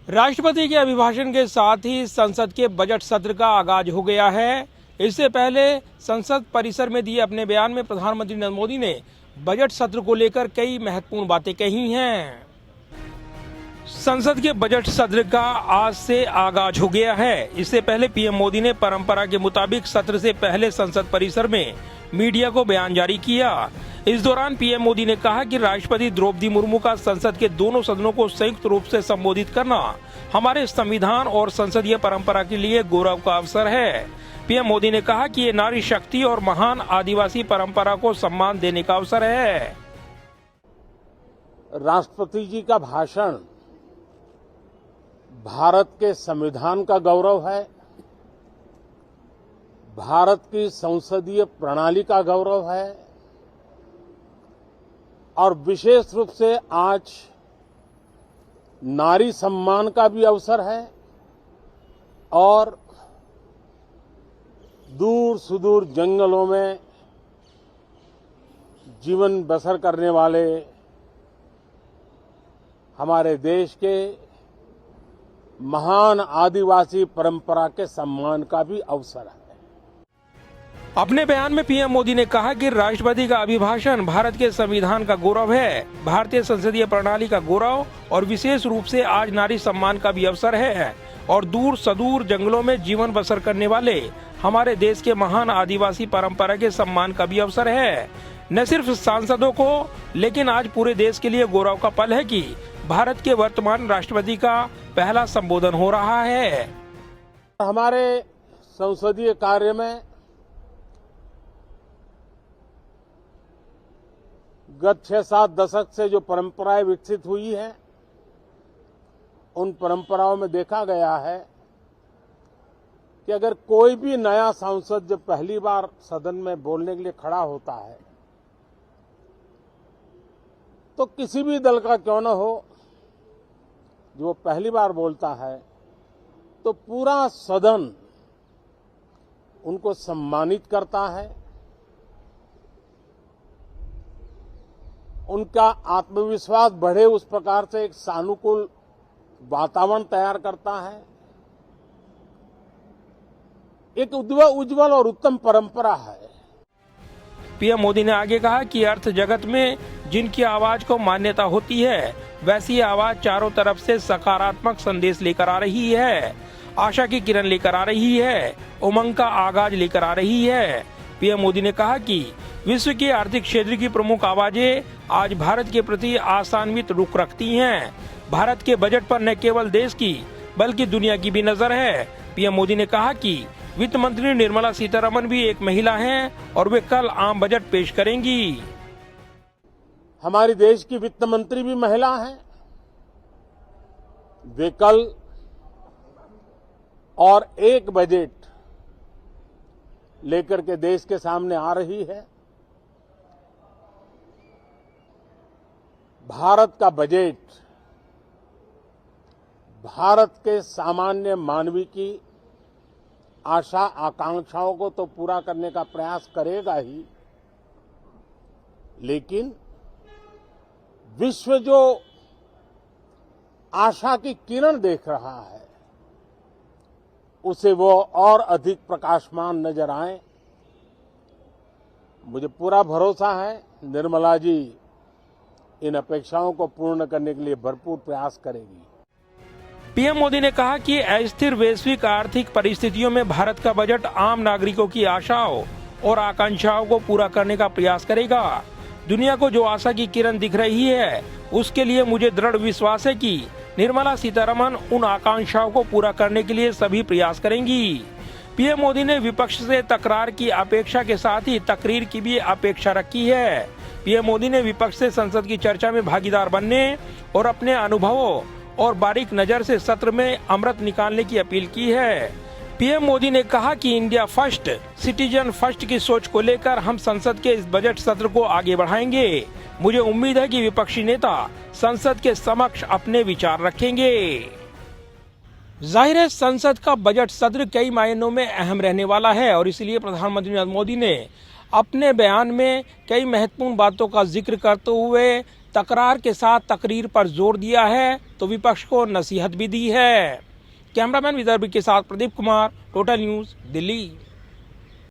राष्ट्रपति के अभिभाषण के साथ ही संसद के बजट सत्र का आगाज हो गया है। इससे पहले संसद परिसर में दिए अपने बयान में प्रधानमंत्री नरेंद्र मोदी ने बजट सत्र को लेकर कई महत्वपूर्ण बातें कही हैं। संसद के बजट सत्र का आज से आगाज हो गया है। इससे पहले पीएम मोदी ने परंपरा के मुताबिक सत्र से पहले संसद परिसर में मीडिया को बयान जारी किया। इस दौरान पीएम मोदी ने कहा कि राष्ट्रपति द्रौपदी मुर्मू का संसद के दोनों सदनों को संयुक्त रूप से संबोधित करना हमारे संविधान और संसदीय परंपरा के लिए गौरव का अवसर है। पीएम मोदी ने कहा कि ये नारी शक्ति और महान आदिवासी परंपरा को सम्मान देने का अवसर है। राष्ट्रपति जी का भाषण भारत के संविधान का गौरव है, भारत की संसदीय प्रणाली का गौरव है और विशेष रूप से आज नारी सम्मान का भी अवसर है और दूर सुदूर जंगलों में जीवन बसर करने वाले हमारे देश के महान आदिवासी परंपरा के सम्मान का भी अवसर है। अपने बयान में पीएम मोदी ने कहा कि राष्ट्रपति का अभिभाषण भारत के संविधान का गौरव है, भारतीय संसदीय प्रणाली का गौरव और विशेष रूप से आज नारी सम्मान का भी अवसर है और दूर सुदूर जंगलों में जीवन बसर करने वाले हमारे देश के महान आदिवासी परंपरा के सम्मान का भी अवसर है। न सिर्फ सांसदों को लेकिन आज पूरे देश के लिए गौरव का पल है कि भारत के वर्तमान राष्ट्रपति का पहला संबोधन हो रहा है। हमारे संसदीय कार्य में गत 6-7 दशक से जो परंपराएं विकसित हुई हैं, उन परंपराओं में देखा गया है कि अगर कोई भी नया सांसद जब पहली बार सदन में बोलने के लिए खड़ा होता है तो किसी भी दल का क्यों न हो, जो पहली बार बोलता है तो पूरा सदन उनको सम्मानित करता है, उनका आत्मविश्वास बढ़े उस प्रकार से एक सानुकूल वातावरण तैयार करता है। एक उज्जवल और उत्तम परंपरा है। पीएम मोदी ने आगे कहा कि अर्थ जगत में जिनकी आवाज को मान्यता होती है, वैसी आवाज चारों तरफ से सकारात्मक संदेश लेकर आ रही है, आशा की किरण लेकर आ रही है, उमंग का आगाज लेकर आ रही है। पीएम मोदी ने कहा कि विश्व के आर्थिक क्षेत्र की प्रमुख आवाजें आज भारत के प्रति आशान्वित रुख रखती हैं। भारत के बजट पर न केवल देश की बल्कि दुनिया की भी नजर है। पीएम मोदी ने कहा कि वित्त मंत्री निर्मला सीतारमण भी एक महिला हैं और वे कल आम बजट पेश करेंगी। हमारे देश की वित्त मंत्री भी महिला हैं। वे कल और एक बजट लेकर के देश के सामने आ रही है। भारत का बजट भारत के सामान्य मानवी की आशा आकांक्षाओं को तो पूरा करने का प्रयास करेगा ही, लेकिन विश्व जो आशा की किरण देख रहा है उसे वो और अधिक प्रकाशमान नजर आए। मुझे पूरा भरोसा है निर्मला जी इन अपेक्षाओं को पूर्ण करने के लिए भरपूर प्रयास करेगी। पीएम मोदी ने कहा कि अस्थिर वैश्विक आर्थिक परिस्थितियों में भारत का बजट आम नागरिकों की आशाओं और आकांक्षाओं को पूरा करने का प्रयास करेगा। दुनिया को जो आशा की किरण दिख रही है उसके लिए मुझे दृढ़ विश्वास है कि निर्मला सीतारमण उन आकांक्षाओं को पूरा करने के लिए सभी प्रयास करेंगी। पीएम मोदी ने विपक्ष से तकरार की अपेक्षा के साथ ही तकरीर की भी अपेक्षा रखी है। पीएम मोदी ने विपक्ष से संसद की चर्चा में भागीदार बनने और अपने अनुभवों और बारीक नजर से सत्र में अमृत निकालने की अपील की है। पीएम मोदी ने कहा कि इंडिया फर्स्ट, सिटीजन फर्स्ट की सोच को लेकर हम संसद के इस बजट सत्र को आगे बढ़ाएंगे। मुझे उम्मीद है कि विपक्षी नेता संसद के समक्ष अपने विचार रखेंगे। जाहिर है संसद का बजट सत्र कई मायनों में अहम रहने वाला है और इसलिए प्रधानमंत्री नरेंद्र मोदी ने अपने बयान में कई महत्वपूर्ण बातों का जिक्र करते हुए तकरार के साथ तकरीर पर जोर दिया है तो विपक्ष को नसीहत भी दी है। कैमरामैन विदर्भ के साथ प्रदीप कुमार, टोटल न्यूज, दिल्ली।